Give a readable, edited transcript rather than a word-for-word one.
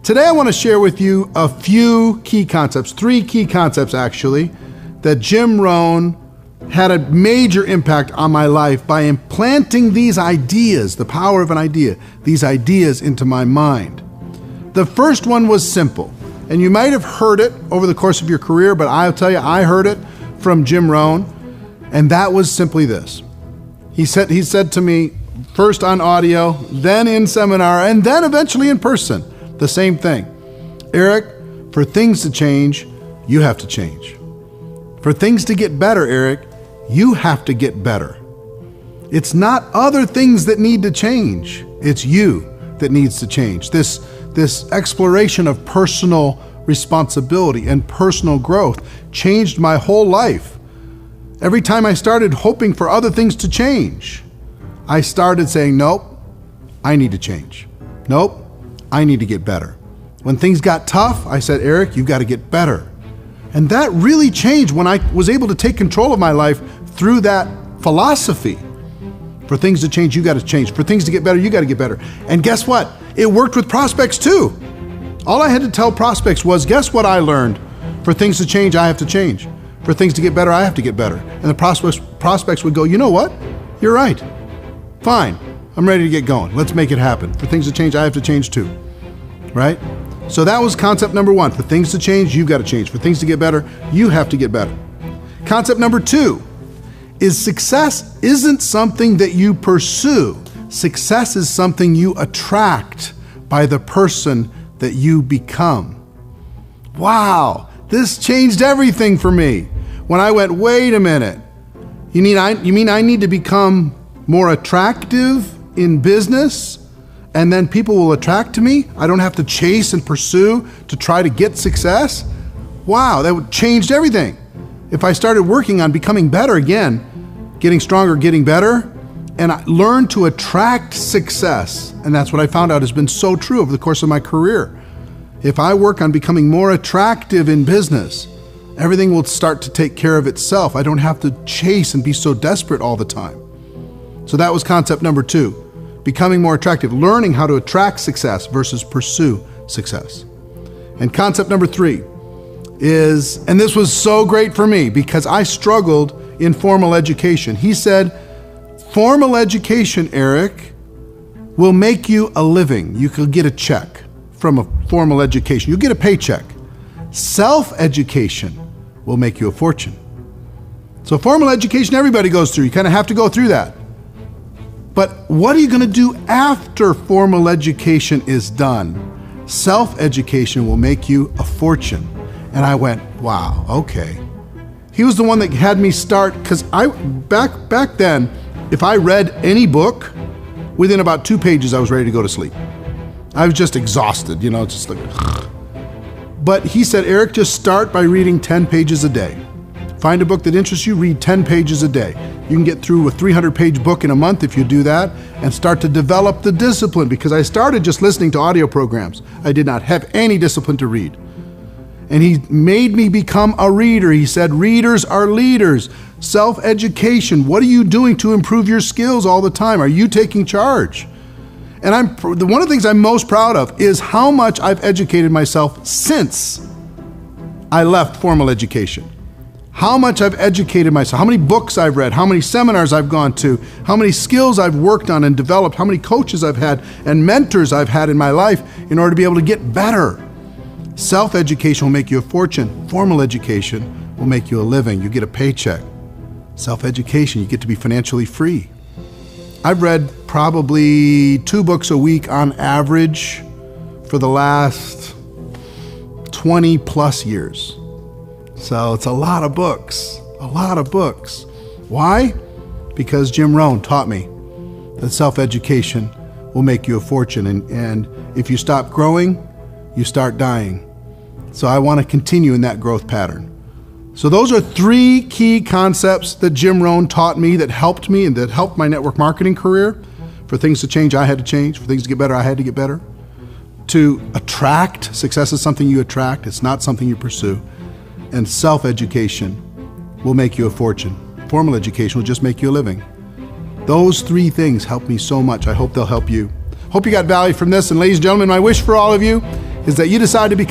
Today I want to share with you a few key concepts, 3 key concepts actually, that Jim Rohn had a major impact on my life by implanting these ideas, the power of an idea, these ideas into my mind. The first one was simple, and you might have heard it over the course of your career, but I'll tell you, I heard it from Jim Rohn, and that was simply this. He said to me, first on audio, then in seminar, and then eventually in person, the same thing. Eric, for things to change, you have to change. For things to get better, Eric, you have to get better. It's not other things that need to change. It's you that needs to change. This exploration of personal responsibility and personal growth changed my whole life. Every time I started hoping for other things to change, I started saying, nope, I need to change. Nope, I need to get better. When things got tough, I said, Eric, you've got to get better. And that really changed when I was able to take control of my life through that philosophy. For things to change, you got to change. For things to get better, you got to get better. And guess what? It worked with prospects too. All I had to tell prospects was, guess what I learned? For things to change, I have to change. For things to get better, I have to get better. And the prospects would go, you know what? You're right. Fine. I'm ready to get going. Let's make it happen. For things to change, I have to change too. Right? So that was concept number 1. For things to change, you've got to change. For things to get better, you have to get better. Concept number 2 is success isn't something that you pursue. Success is something you attract by the person that you become. Wow, this changed everything for me. When I went, wait a minute, you mean I need to become more attractive in business, and then people will attract to me? I don't have to chase and pursue to try to get success? Wow, that changed everything. If I started working on becoming better again, getting stronger, getting better, and I learned to attract success, and that's what I found out has been so true over the course of my career. If I work on becoming more attractive in business, everything will start to take care of itself. I don't have to chase and be so desperate all the time. So that was concept number 2, becoming more attractive, learning how to attract success versus pursue success. And concept number 3 is, and this was so great for me because I struggled in formal education. He said, formal education, Eric, will make you a living. You could get a check from a formal education. You'll get a paycheck. Self-education will make you a fortune. So formal education, everybody goes through. You kind of have to go through that. But what are you going to do after formal education is done? Self-education will make you a fortune. And I went, wow, okay. He was the one that had me start, because back then, if I read any book, within about 2 pages, I was ready to go to sleep. I was just exhausted, just like. But he said, Eric, just start by reading 10 pages a day. Find a book that interests you, read 10 pages a day. You can get through a 300-page book in a month if you do that, and start to develop the discipline, because I started just listening to audio programs. I did not have any discipline to read. And he made me become a reader. He said, readers are leaders. Self-education. What are you doing to improve your skills all the time? Are you taking charge? And one of the things I'm most proud of is how much I've educated myself since I left formal education. How much I've educated myself, how many books I've read, how many seminars I've gone to, how many skills I've worked on and developed, how many coaches I've had and mentors I've had in my life in order to be able to get better. Self-education will make you a fortune. Formal education will make you a living. You get a paycheck. Self-education, you get to be financially free. I've read probably 2 books a week on average for the last 20 plus years. So it's a lot of books, a lot of books. Why? Because Jim Rohn taught me that self-education will make you a fortune. And if you stop growing, you start dying. So I want to continue in that growth pattern. So those are 3 key concepts that Jim Rohn taught me that helped me and that helped my network marketing career. For things to change, I had to change. For things to get better, I had to get better. To attract, success is something you attract. It's not something you pursue. And self-education will make you a fortune. Formal education will just make you a living. Those 3 things helped me so much. I hope they'll help you. Hope you got value from this. And ladies and gentlemen, my wish for all of you is that you decide to become